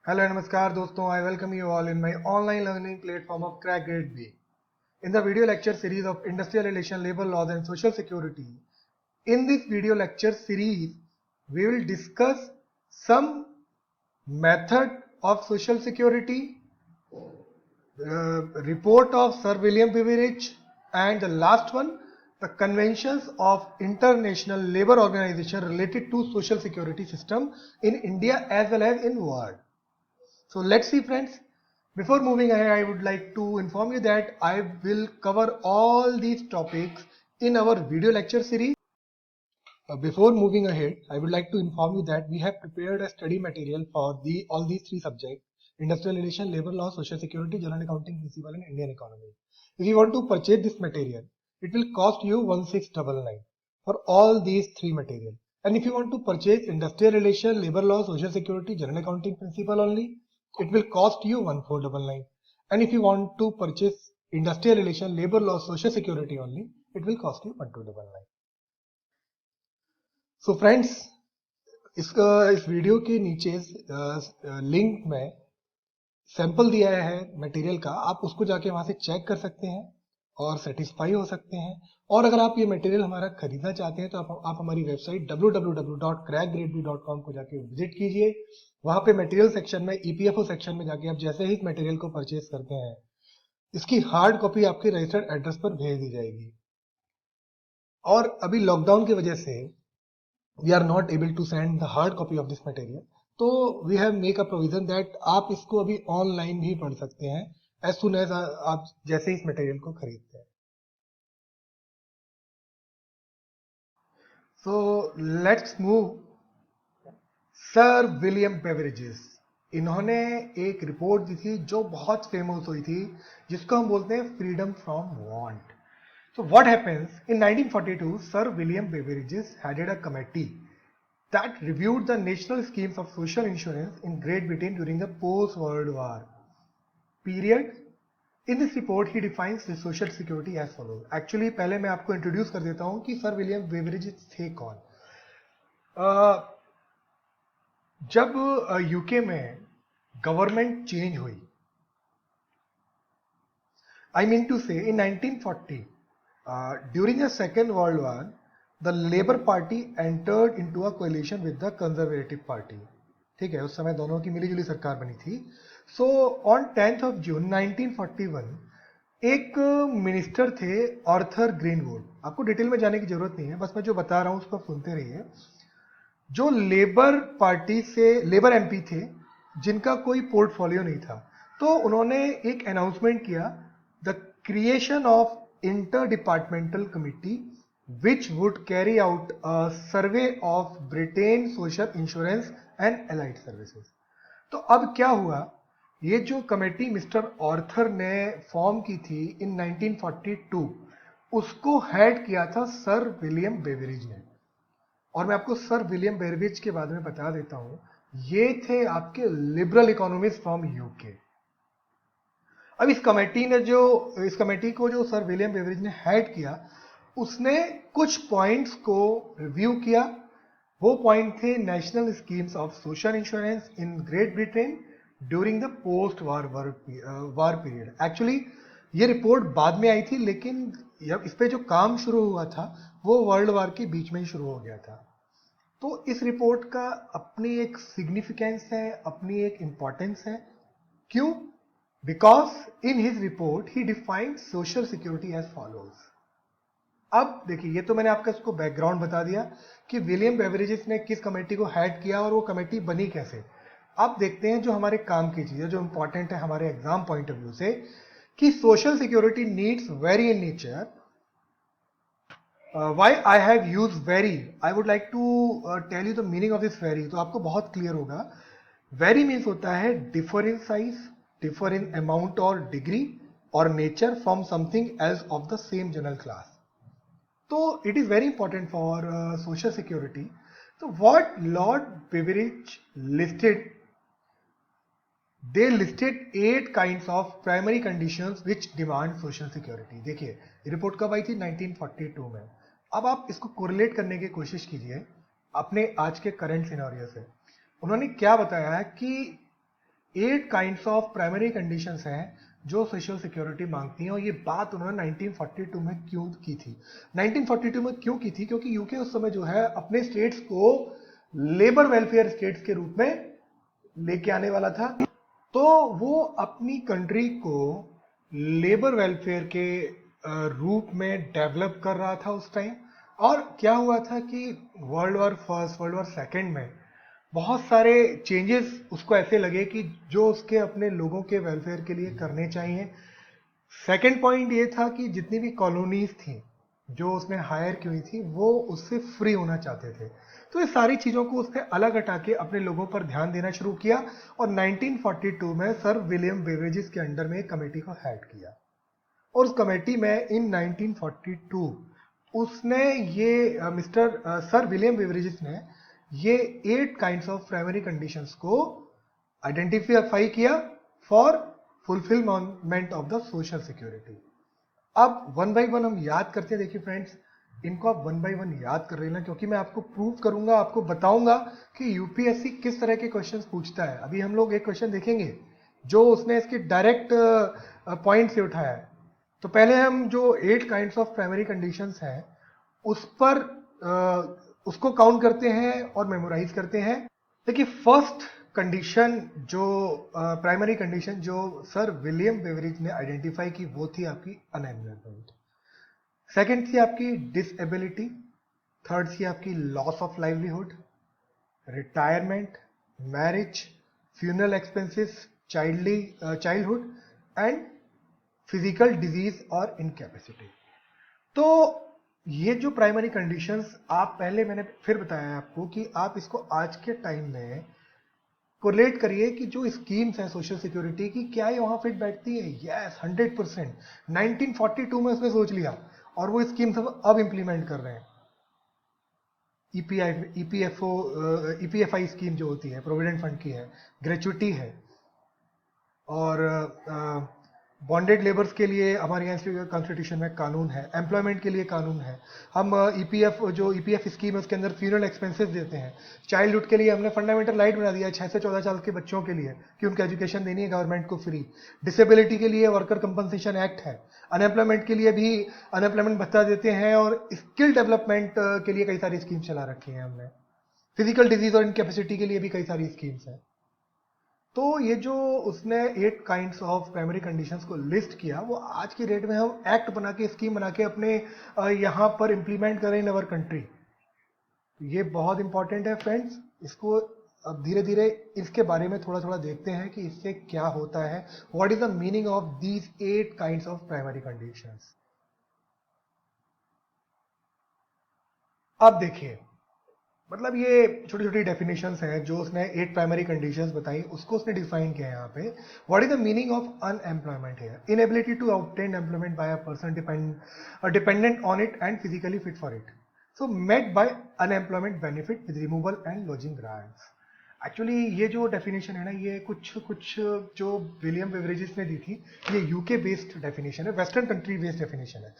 Hello and namaskar दोस्तों, I welcome you all in my online learning platform of Crack Grade B. In the video lecture series of Industrial Relation, Labor Laws and Social Security, in this video lecture series, we will discuss some method of Social Security, report of Sir William Beveridge, and the last one, the conventions of International Labour Organization related to Social Security system in India as well as in world. So let's see friends, before moving ahead I would like to inform you that I will cover all these topics in our video lecture series. Before moving ahead, I would like to inform you that we have prepared a study material for all these three subjects: Industrial Relation, Labor Law, Social Security, General Accounting Principle and Indian Economy. If you want to purchase this material, it will cost you 1699 for all these three material. And if you want to purchase Industrial Relation, Labor Law, Social Security, General Accounting Principle only, it will cost you 1499. And if you want to purchase Industrial Relation, Labor Law, Social Security only, it will cost you 1299. So friends, इस video के नीचे link में sample दिया है material का, आप उसको जाके वहां से चेक कर सकते हैं और सेटिस्फाई हो सकते हैं। और अगर आप ये मटेरियल हमारा खरीदना चाहते हैं तो आप हमारी वेबसाइट www.crackgradeb.com को जाके विजिट कीजिए। वहां पे मटेरियल सेक्शन में ईपीएफओ सेक्शन में जाके आप जैसे ही इस मटेरियल को परचेज करते हैं, इसकी हार्ड कॉपी आपके रजिस्टर्ड एड्रेस पर भेज दी जाएगी। और अभी लॉकडाउन की वजह से we are not able to send the hard copy of this material, तो we have make a provision that आप इसको अभी ऑनलाइन भी पढ़ सकते हैं as soon as आप जैसे इस मटेरियल को खरीदते हैं। So let's move. Sir William beverages, इन्होंने एक रिपोर्ट दी थी जो बहुत फेमस हुई थी, जिसको हम बोलते हैं freedom from want. So what happens in 1942, Sir William Beverages headed a committee that reviewed the national schemes of social insurance in Great Britain during the post-World War period. In this report, he defines the social security as follows. Actually, पहले मैं आपको introduce कर देता हूं कि sir William beverages थे कौन। जब यूके में गवर्नमेंट चेंज हुई, I mean to say in 1940, during the Second World War, the Labour Party entered into a coalition with the Conservative Party. ठीक है, उस समय दोनों की मिलीजुली सरकार बनी थी। So on 10th of June 1941, एक मिनिस्टर थे आर्थर ग्रीनवुड। आपको डिटेल में जाने की जरूरत नहीं है, बस मैं जो बता रहा हूं उसको सुनते रहिए। जो लेबर पार्टी से लेबर एमपी थे, जिनका कोई पोर्टफोलियो नहीं था, तो उन्होंने एक अनाउंसमेंट किया, the creation of interdepartmental committee which would carry out a survey of Britain social insurance and allied services. तो अब क्या हुआ, ये जो कमेटी मिस्टर ऑर्थर ने फॉर्म की थी इन 1942, उसको हेड किया था सर विलियम बेवरेज ने। और मैं आपको सर विलियम बेवरेज के बारे में बता देता हूं, ये थे आपके लिबरल इकोनॉमिस्ट फ्रॉम यूके। अब इस कमेटी को जो सर विलियम बेवरेज ने हेड किया, उसने कुछ पॉइंट्स को रिव्यू किया। वो पॉइंट थे national schemes of social insurance in great Britain during the post war period. Actually ये रिपोर्ट बाद में आई थी, लेकिन इस पे जो काम शुरू हुआ था वो वर्ल्ड वार के बीच में ही शुरू हो गया था। तो इस रिपोर्ट का अपनी एक सिग्निफिकेंस है, अपनी एक इंपॉर्टेंस है। क्यों? Because in his report he defined social security as follows. अब देखिए, ये तो मैंने आपका इसको बैकग्राउंड बता दिया कि विलियम बेवरेजेस ने किस कमेटी को हेड किया और वो कमेटी बनी कैसे। अब देखते हैं जो हमारे काम की चीज है, जो इंपॉर्टेंट है हमारे एग्जाम पॉइंट ऑफ व्यू से, कि social security needs vary in nature. Why I have use vary, I would like to tell you the meaning of this vary, तो आपको बहुत क्लियर होगा। वेरी मीन्स होता है differ in size, differ in amount और degree और nature from something else of the same general class. तो it is very important for social security. तो what Lord Beveridge listed, they listed 8 kinds of primary conditions which demand social security. देखिए, report कब आई थी? 1942 में। अब आप इसको correlate करने की कोशिश कीजिए अपने आज के करंट सिनेरियो से। उन्होंने क्या बताया है कि 8 काइंड्स ऑफ प्राइमरी कंडीशंस हैं जो सोशल सिक्योरिटी मांगती हैं, और ये बात उन्होंने 1942 में क्यों की थी? 1942 में क्यों की थी? क्योंकि यूके उस समय जो है अपने स्टेट्स को लेबर वेलफेयर स्टेट्स के रूप में लेके आने वाला था। तो वो अपनी कंट्री को लेबर वेलफेयर के रूप में डेवलप कर रहा था उस टाइम। और क्या हुआ था कि world war first, world war second में बहुत सारे चेंजेस उसको ऐसे लगे कि जो उसके अपने लोगों के वेलफेयर के लिए करने चाहिए। सेकेंड पॉइंट ये था कि जितनी भी कॉलोनीज थी जो उसने हायर की हुई थी वो उससे फ्री होना चाहते थे। तो ये सारी चीज़ों को उसने अलग हटा के अपने लोगों पर ध्यान देना शुरू किया, और 1942 में सर विलियम बेवरेजेस के अंडर में एक कमेटी को हेड किया। और उस कमेटी में इन 1942 उसने ये मिस्टर सर विलियम बेवरेजेस ने ये 8 काइंड्स ऑफ प्राइमरी कंडीशंस को आइडेंटिफाई किया for fulfilment of the social security. अब वन बाई वन हम याद करते हैं। देखिए फ्रेंड्स, इनको आप वन बाई वन याद कर लेना, क्योंकि मैं आपको प्रूव करूंगा, आपको बताऊंगा कि यूपीएससी किस तरह के क्वेश्चंस पूछता है। अभी हम लोग एक क्वेश्चन देखेंगे जो उसने इसके डायरेक्ट पॉइंट से उठाया है। तो पहले हम जो 8 काइंड्स ऑफ प्राइमरी कंडीशंस हैं उस पर उसको काउंट करते हैं और मेमोराइज करते हैं। देखिए, फर्स्ट कंडीशन जो प्राइमरी कंडीशन जो सर विलियम बेवरेज ने आइडेंटिफाई की वो थी आपकी अनएम्प्लॉयमेंट। सेकंड थी आपकी डिसएबिलिटी। थर्ड थी आपकी loss of livelihood, retirement, marriage, funeral expenses, childhood and physical disease और इनकैपेसिटी। तो ये जो प्राइमरी कंडीशंस आप पहले मैंने फिर बताया आपको कि आप इसको आज के टाइम में कोरिलेट करिए कि जो स्कीम्स हैं सोशल सिक्योरिटी की, क्या ये वहां फिट बैठती है? यस, 100%। 1942 में उसने सोच लिया और वो स्कीम्स अब इंप्लीमेंट कर रहे हैं। ईपीएफआई स्कीम जो होती है प्रोविडेंट फंड की है, ग्रेचुटी है, और बॉन्डेड लेबर्स के लिए हमारे यहाँ कॉन्स्टिट्यूशन में कानून है, एम्प्लॉयमेंट के लिए कानून है। हम ईपीएफ स्कीम है उसके अंदर फ्यूनरल एक्सपेंसेस देते हैं। चाइल्डहुड के लिए हमने फंडामेंटल राइट बना दिया 6 से 14 साल के बच्चों के लिए कि उनको एजुकेशन देनी है गवर्नमेंट को फ्री। डिसेबिलिटी के लिए वर्कर कंपनसेशन एक्ट है। अनएम्प्लॉयमेंट के लिए भी अनएम्प्लॉयमेंट भत्ता देते हैं, और स्किल डेवलपमेंट के लिए कई सारी स्कीम चला रखी है हमने। फिजिकल डिजीज और इनकैपेसिटी के लिए भी कई सारी स्कीम्स हैं। तो ये जो उसने 8 काइंड्स ऑफ प्राइमरी कंडीशंस को लिस्ट किया, वो आज की डेट में हम एक्ट बना के, स्कीम बना के अपने यहाँ पर इंप्लीमेंट करें इन अवर कंट्री। ये बहुत इंपॉर्टेंट है फ्रेंड्स। इसको अब धीरे धीरे इसके बारे में थोड़ा थोड़ा देखते हैं कि इससे क्या होता है। What is the meaning of these 8 kinds of primary conditions. अब देखिए, मतलब ये छोटी छोटी डेफिनेशंस हैं जो उसने 8 प्राइमरी कंडीशंस बताई, उसको उसने डिफाइन किया है यहाँ पे। What is the meaning of unemployment here? Inability to obtain employment by a person dependent on it and physically fit for it, so met by unemployment benefit with removal and lodging grants. Actually ये जो definition है ना, ये कुछ कुछ जो William beverages ने दी थी, ये यूके बेस्ड डेफिनेशन है, वेस्टर्न कंट्री बेस्ड डेफिनेशन है।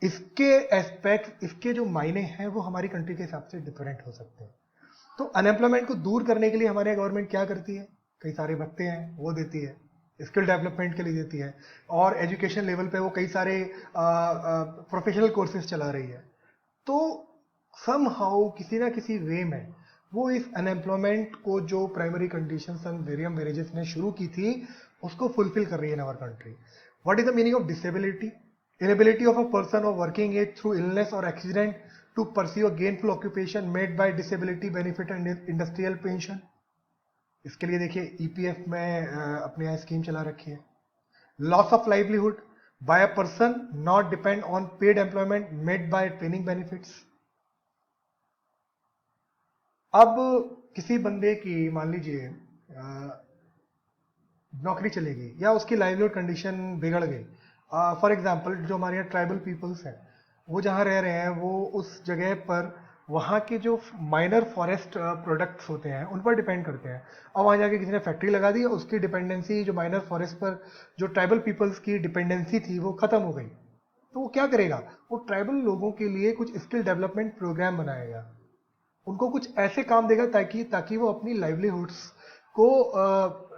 इसके एस्पेक्ट, इसके जो मायने हैं वो हमारी कंट्री के हिसाब से डिफरेंट हो सकते हैं। तो अनएम्प्लॉयमेंट को दूर करने के लिए हमारे गवर्नमेंट क्या करती है? कई सारे भत्ते हैं वो देती है, स्किल डेवलपमेंट के लिए देती है, और एजुकेशन लेवल पे वो कई सारे प्रोफेशनल कोर्सेज चला रही है। तो सम हाउ किसी ना किसी वे में वो इस अनएम्प्लॉयमेंट को जो primary condition sir William beverages ने शुरू की थी उसको फुलफिल कर रही है in our country. What is the meaning of disability? Inability of a person of working age through illness or accident to pursue a gainful occupation made by disability benefit and industrial pension। इसके लिए देखिए EPF में अपने यहाँ scheme चला रखी है। Loss of livelihood by a person not depend on paid employment made by training benefits. अब किसी बंदे की मान लीजिए नौकरी चलेगी या उसकी लाइवलीहुड कंडीशन बिगड़ गई। फॉर एग्जाम्पल, जो हमारे यहाँ ट्राइबल पीपल्स हैं वो जहाँ रह रहे हैं, वो उस जगह पर वहाँ के जो माइनर फॉरेस्ट प्रोडक्ट्स होते हैं उन पर डिपेंड करते हैं। और वहाँ जाके किसी ने फैक्ट्री लगा दी, उसकी डिपेंडेंसी जो माइनर फॉरेस्ट पर जो ट्राइबल पीपल्स की डिपेंडेंसी थी वो खत्म हो गई। तो वो क्या करेगा? वो ट्राइबल लोगों के लिए कुछ स्किल डेवलपमेंट प्रोग्राम बनाएगा, उनको कुछ ऐसे काम देगा ताकि ताकि वो अपनी लाइवलीहुड्स को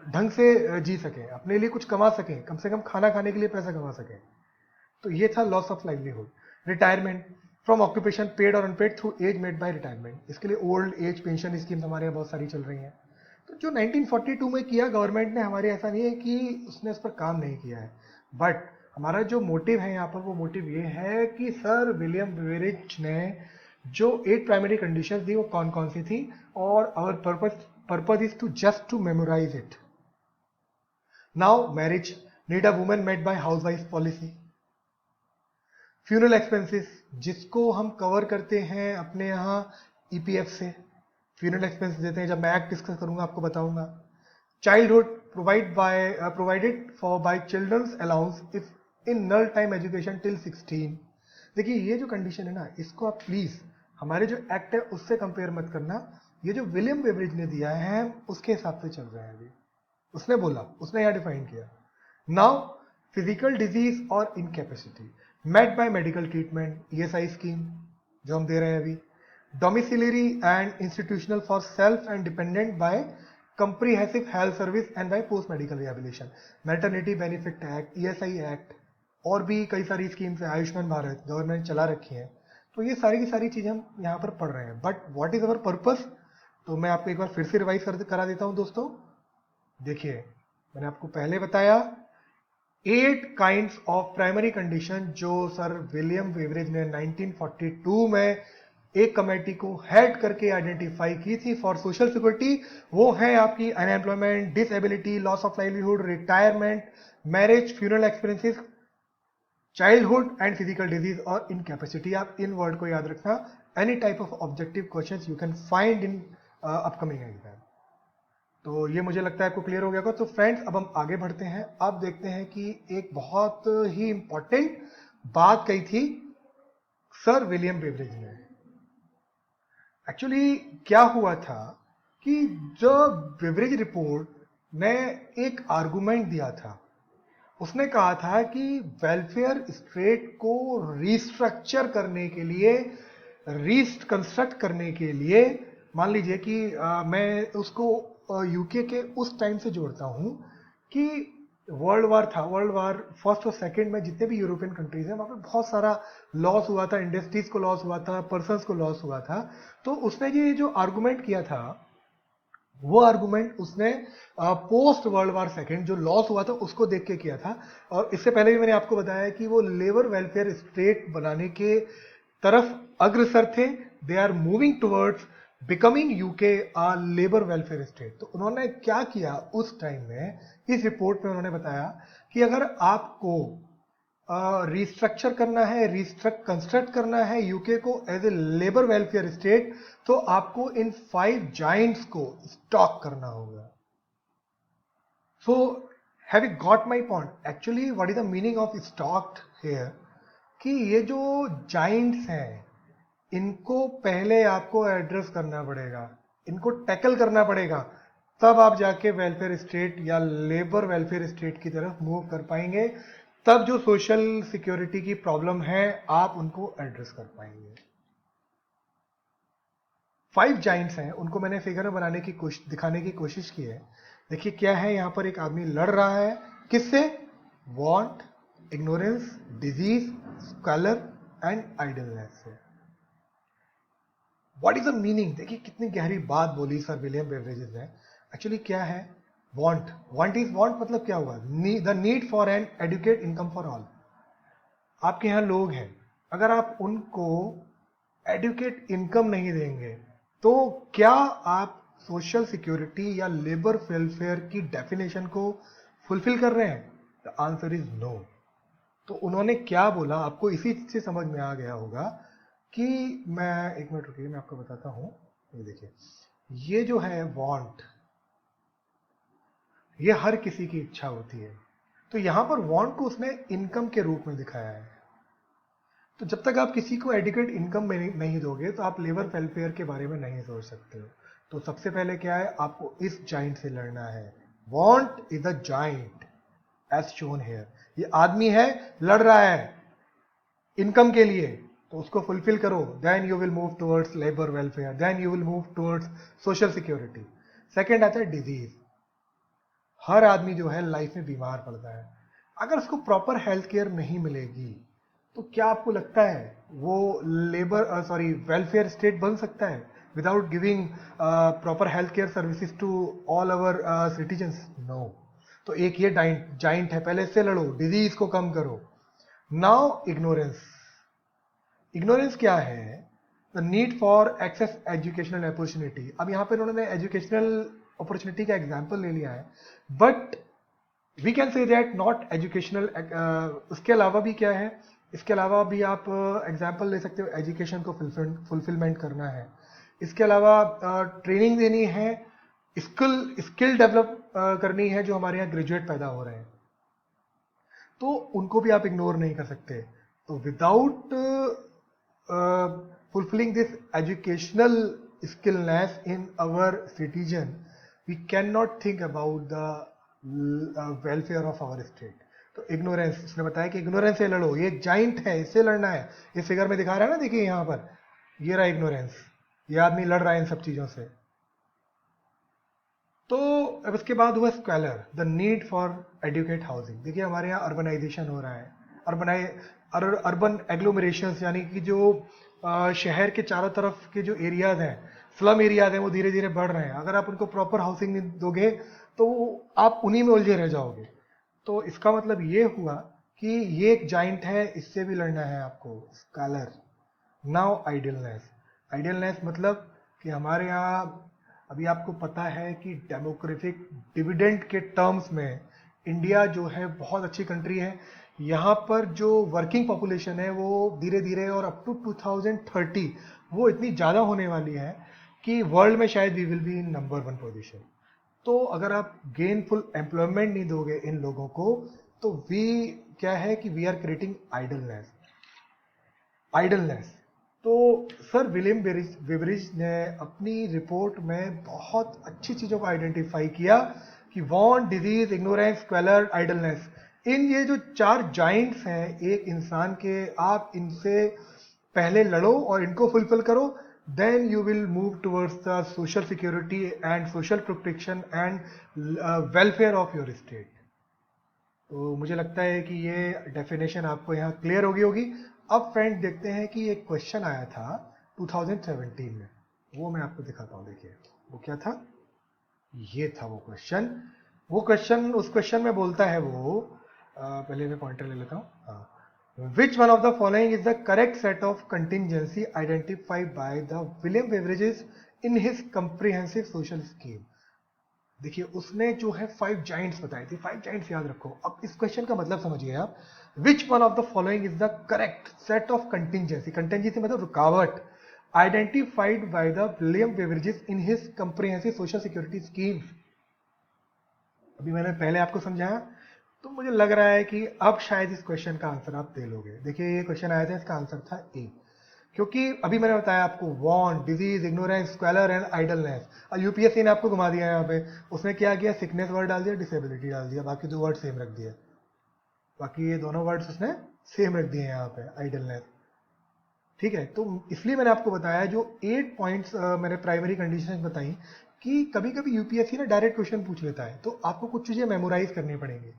ढंग से जी सकें, अपने लिए कुछ कमा सकें, कम से कम खाना खाने के लिए पैसा कमा सकें। तो ये था loss of livelihood. Retirement from occupation paid और unpaid through age made by retirement, इसके लिए ओल्ड एज पेंशन स्कीम हमारे यहाँ बहुत सारी चल रही हैं। तो जो 1942 में किया गवर्नमेंट ने हमारे, ऐसा नहीं है कि उसने उस पर काम नहीं किया है, बट हमारा जो मोटिव है यहाँ पर, वो मोटिव ये है कि सर विलियम बेवरेज ने जो 8 प्राइमरी कंडीशंस दी वो कौन कौन सी थी, और our purpose is to just to memorise it. Now marriage need a woman made by housewife policy. Funeral expenses जिसको हम कवर करते हैं अपने यहाँ ईपीएफ से, फ्यूनरल एक्सपेंसेस देते हैं। जब मैं एक्ट डिस्कस करूंगा आपको बताऊंगा। Childhood provided for by children's allowance if in null time education till 16। देखिए ये जो कंडीशन है ना, इसको आप प्लीज हमारे जो एक्ट है उससे कंपेयर मत करना। ये जो विलियम बेवरेज ने दिया है उसके हिसाब से चल रहे हैं अभी। उसने बोला, उसने यहां डिफाइन किया। नाउ फिजिकल डिजीज और incapacity met by medical treatment, ESI scheme जो हम दे रहे हैं अभी। Domiciliary and institutional for self and dependent by comprehensive health service and by post medical rehabilitation, maternity benefit act, ESI act, और भी कई सारी स्कीम्स है, आयुष्मान भारत गवर्नमेंट चला रखी है। तो ये सारी की सारी चीजें हम यहाँ पर पढ़ रहे हैं। But what is our purpose, तो मैं आपको एक बार फिर से रिवाइज करा देता हूं दोस्तों। देखिए मैंने आपको पहले बताया 8 काइंड्स ऑफ प्राइमरी कंडीशन जो सर विलियम बेवरेज ने 1942 में एक कमेटी को हेड करके आइडेंटिफाई की थी फॉर सोशल सिक्योरिटी। वो है आपकी unemployment, disability, loss of livelihood, retirement, marriage, funeral expenses, childhood and physical disease और इनकैपेसिटी। आप इन वर्ड को याद रखना। Any type of objective questions you can find in upcoming exam. तो ये मुझे लगता है आपको क्लियर हो गया होगा। तो फ्रेंड्स अब हम आगे बढ़ते हैं। अब देखते हैं कि एक बहुत ही इंपॉर्टेंट बात कही थी सर विलियम बेवरेज ने। एक्चुअली क्या हुआ था कि जो बेवरेज रिपोर्ट ने एक आर्गुमेंट दिया था, उसने कहा था कि वेलफेयर स्टेट को रिस्ट्रक्चर करने के लिए, रिकंस्ट्रक्ट करने के लिए, मान लीजिए कि मैं उसको यूके के उस टाइम से जोड़ता हूं कि वर्ल्ड वार था, वर्ल्ड वार फर्स्ट और सेकंड में जितने भी यूरोपियन कंट्रीज हैं वहां पे बहुत सारा लॉस हुआ था, इंडस्ट्रीज को लॉस हुआ था, पर्सन्स को लॉस हुआ था। तो उसने ये जो आर्गुमेंट किया था, वो आर्गुमेंट उसने पोस्ट वर्ल्ड वार सेकेंड जो लॉस हुआ था उसको देख के किया था। और इससे पहले भी मैंने आपको बताया कि वो लेबर वेलफेयर स्टेट बनाने के तरफ अग्रसर थे। They are moving towards becoming UK a labour welfare state. तो उन्होंने क्या किया उस टाइम में, इस रिपोर्ट में उन्होंने बताया कि अगर आपको रिस्ट्रक्चर करना है, कंस्ट्रक्ट करना है यूके को as a labour welfare state, तो आपको इन 5 जाइंट्स को स्टॉक करना होगा। So have you got my point? Actually what is the meaning of stocked here, कि ये जो जाइंट्स हैं इनको पहले आपको एड्रेस करना पड़ेगा, इनको टैकल करना पड़ेगा, तब आप जाके वेलफेयर स्टेट या लेबर वेलफेयर स्टेट की तरफ मूव कर पाएंगे। तब जो सोशल सिक्योरिटी की प्रॉब्लम है आप उनको एड्रेस कर पाएंगे। 5 जाइंट्स हैं, उनको मैंने फिगर में बनाने की दिखाने की कोशिश की है। देखिए क्या है, यहां पर एक आदमी लड़ रहा है किससे? Want, ignorance, disease, squalor and idleness से। What is the meaning? देखिए कितनी गहरी बात बोली सर विलियम बेवरेजेस ने। एक्चुअली क्या है वांट? वांट मतलब क्या हुआ? The need for an adequate income for all. आपके यहां लोग हैं, अगर आप उनको एडुकेट इनकम नहीं देंगे तो क्या आप सोशल सिक्योरिटी या लेबर वेलफेयर की डेफिनेशन को फुलफिल कर रहे हैं? The answer is no. तो उन्होंने क्या बोला आपको इसी से समझ में आ गया होगा कि मैं, एक मिनट रुकिए मैं आपको बताता हूं। ये देखिए, ये जो है वांट, ये हर किसी की इच्छा होती है। तो यहां पर वांट को उसने इनकम के रूप में दिखाया है। तो जब तक आप किसी को एडिक्वेट इनकम नहीं दोगे तो आप लेबर वेलफेयर के बारे में नहीं सोच सकते हो। तो सबसे पहले क्या है, आपको इस जाइंट से लड़ना है। Want is a giant as shown here. ये आदमी है, लड़ रहा है इनकम के लिए, तो उसको फुलफिल करो, then you will move towards labour welfare, then you will move towards social security. Second आता है डिजीज। हर आदमी जो है लाइफ में बीमार पड़ता है। अगर उसको प्रॉपर हेल्थ केयर नहीं मिलेगी तो क्या आपको लगता है वो वेलफेयर स्टेट बन सकता है without giving proper health care services to all our citizens? No. तो एक ये जाइंट है, पहले इससे लड़ो, डिजीज को कम करो। Now ignorance. इग्नोरेंस क्या है? The need for access educational opportunity. अब यहाँ पे उन्होंने एजुकेशनल अपॉर्चुनिटी का एग्जाम्पल ले लिया है, but we can say that not educational. उसके अलावा भी क्या है, इसके अलावा भी आप एग्जाम्पल ले सकते हो, एजुकेशन को फुलफिलमेंट करना है, इसके अलावा ट्रेनिंग देनी है, स्किल डेवलप करनी है जो हमारे यहाँ ग्रेजुएट पैदा हो रहे हैं, तो उनको भी आप इग्नोर नहीं कर सकते। तो without fulfilling this educational skillness in our citizen, we cannot think about the welfare of our state. तो इग्नोरेंस, उसने बताया कि इग्नोरेंस से लड़ो, ये जाइंट है, इससे लड़ना है। ये फिगर में दिखा रहा है ना, देखिए यहां पर, ये रहा इग्नोरेंस, ये आदमी लड़ रहा है इन सब चीजों से। तो अब इसके बाद हुआ squalor, the need for adequate housing. देखिए हमारे यहाँ अर्बनाइजेशन हो रहा है, अर्बन एग्लोमरेशंस, यानी कि जो शहर के चारों तरफ के जो एरियाज हैं, स्लम एरियाज हैं, वो धीरे धीरे बढ़ रहे हैं। अगर आप उनको प्रॉपर हाउसिंग नहीं दोगे तो आप उन्हीं में उलझे रह जाओगे। तो इसका मतलब ये हुआ कि ये एक जाइंट है, इससे भी लड़ना है आपको, स्कॉलर। नाउ आइडियलनेस। आइडियलनेस मतलब कि हमारे यहाँ अभी आपको पता है कि डेमोक्रेटिक डिविडेंड के टर्म्स में इंडिया जो है बहुत अच्छी कंट्री है। यहाँ पर जो वर्किंग पॉपुलेशन है वो धीरे धीरे और अप टू 2030 वो इतनी ज़्यादा होने वाली है कि वर्ल्ड में शायद we will be in number 1 position. तो अगर आप गेनफुल एम्प्लॉयमेंट नहीं दोगे इन लोगों को, तो क्या है कि वी आर क्रिएटिंग आइडलनेस। तो सर विलियम बेवरिज ने अपनी रिपोर्ट में बहुत अच्छी चीज़ों को आइडेंटिफाई किया कि वांट, डिजीज, इग्नोरेंस, स्क्वेलर, आइडलनेस, इन ये जो 4 जाइंट्स हैं एक इंसान के, आप इनसे पहले लड़ो और इनको फुलफिल करो, then you will move towards the social security and social protection and welfare of your state. तो मुझे लगता है कि ये डेफिनेशन आपको यहाँ क्लियर होगी। अब फ्रेंड देखते हैं कि एक क्वेश्चन आया था 2017 में, वो मैं आपको दिखाता हूँ। देखिए वो क्या था, ये था वो क्वेश्चन। उस क्वेश्चन में बोलता है वो, पहले मैं पॉइंटर ले लेता हूँ। Which one of the following is the correct set of contingency identified by the William beverages in his comprehensive social scheme. देखिए उसने जो है 5 जाइंट्स बताए थे, 5 जाइंट्स याद रखो। अब इस क्वेश्चन का मतलब समझिए आप, which one of the following is the correct set of contingency मतलब रुकावट, identified by the William beverages in his comprehensive social security scheme. अभी मैंने पहले आपको समझाया, तो मुझे लग रहा है कि अब शायद इस क्वेश्चन का आंसर आप दे लोगे। देखिए ये क्वेश्चन आया था, इसका आंसर था ए, क्योंकि अभी मैंने बताया आपको want, disease, ignorance, squalor and idleness. और यूपीएससी ने आपको घुमा दिया यहाँ पे, उसने क्या किया, सिकनेस वर्ड डाल दिया, डिसेबिलिटी डाल दिया, बाकी 2 वर्ड सेम रख दिए। बाकी ये दोनों वर्ड्स उसने सेम रख दिए यहाँ पे, आइडलनेस। ठीक है, तो इसलिए मैंने आपको बताया जो 8 पॉइंट्स मैंने प्राइमरी कंडीशन बताई कि कभी कभी यूपीएससी ना डायरेक्ट क्वेश्चन पूछ लेता है, तो आपको कुछ चीजें मेमोराइज करनी पड़ेंगी।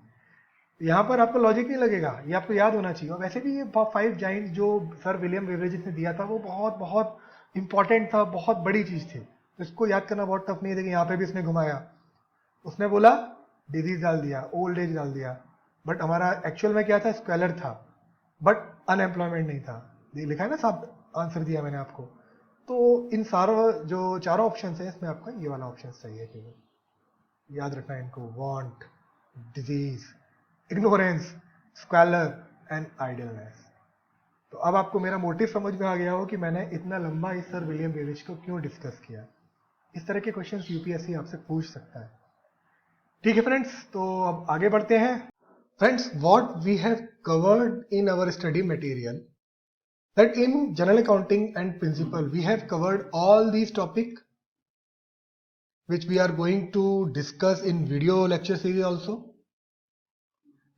यहाँ पर आपको लॉजिक नहीं लगेगा, ये आपको याद होना चाहिए। और वैसे भी ये 5 जाइंट्स जो सर विलियम बेवरेजेस ने दिया था वो बहुत बहुत इंपॉर्टेंट था, बहुत बड़ी चीज थी। तो इसको याद करना बहुत टफ नहीं है। देखिए यहाँ पे भी इसने घुमाया, उसने बोला डिजीज डाल दिया, ओल्ड एज डाल दिया, बट हमारा एक्चुअल में क्या था, स्क्वेलर था, बट अनएम्प्लॉयमेंट नहीं था। लिखा है ना साहब, आंसर दिया मैंने आपको। तो इन सारों जो 4 ऑप्शन है, इसमें आपका ये वाला ऑप्शन सही है। केवल याद रखना इनको, want, disease, ignorance, squalor and idleness. तो अब आपको मेरा मोटिव समझ में आ गया हो कि मैंने इतना लंबा इस सर विलियम बेवरेज को क्यों डिस्कस किया। इस तरह के क्वेश्चंस यूपीएससी आपसे पूछ सकता है। ठीक है फ्रेंड्स, तो अब आगे बढ़ते हैं। Friends, what we have covered in our study material, that in general accounting and principle we have covered all these topics which we are going to discuss in video lecture series also.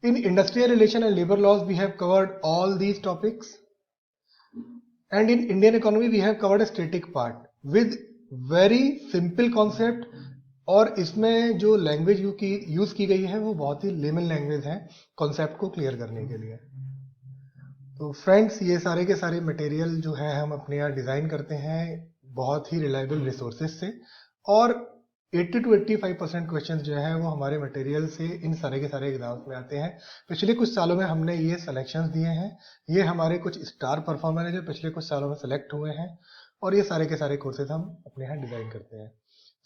In industrial relation and labor laws we have covered all these topics, and in Indian economy we have covered a static part with very simple concept और इसमें जो language use की गई है वो बहुत ही layman language है concept को क्लियर करने के लिए। तो फ्रेंड्स, ये सारे के सारे मटेरियल जो है हम अपने यहाँ डिज़ाइन करते हैं बहुत ही रिलायबल रिसोर्सेज से, और 80 to 85% क्वेश्चन जो है वो हमारे मटेरियल से इन सारे के सारे एग्जाम्स में आते हैं। पिछले कुछ सालों में हमने ये सिलेक्शंस दिए हैं, ये हमारे कुछ स्टार परफॉर्मर हैं जो पिछले कुछ सालों में सेलेक्ट हुए हैं, और ये सारे के सारे कोर्सेज हम अपने यहाँ डिज़ाइन करते हैं।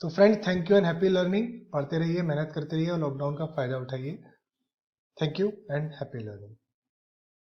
तो friends, thank you and happy learning. पढ़ते रहिए, मेहनत करते रहिए और लॉकडाउन का फ़ायदा उठाइए। Thank you and happy learning.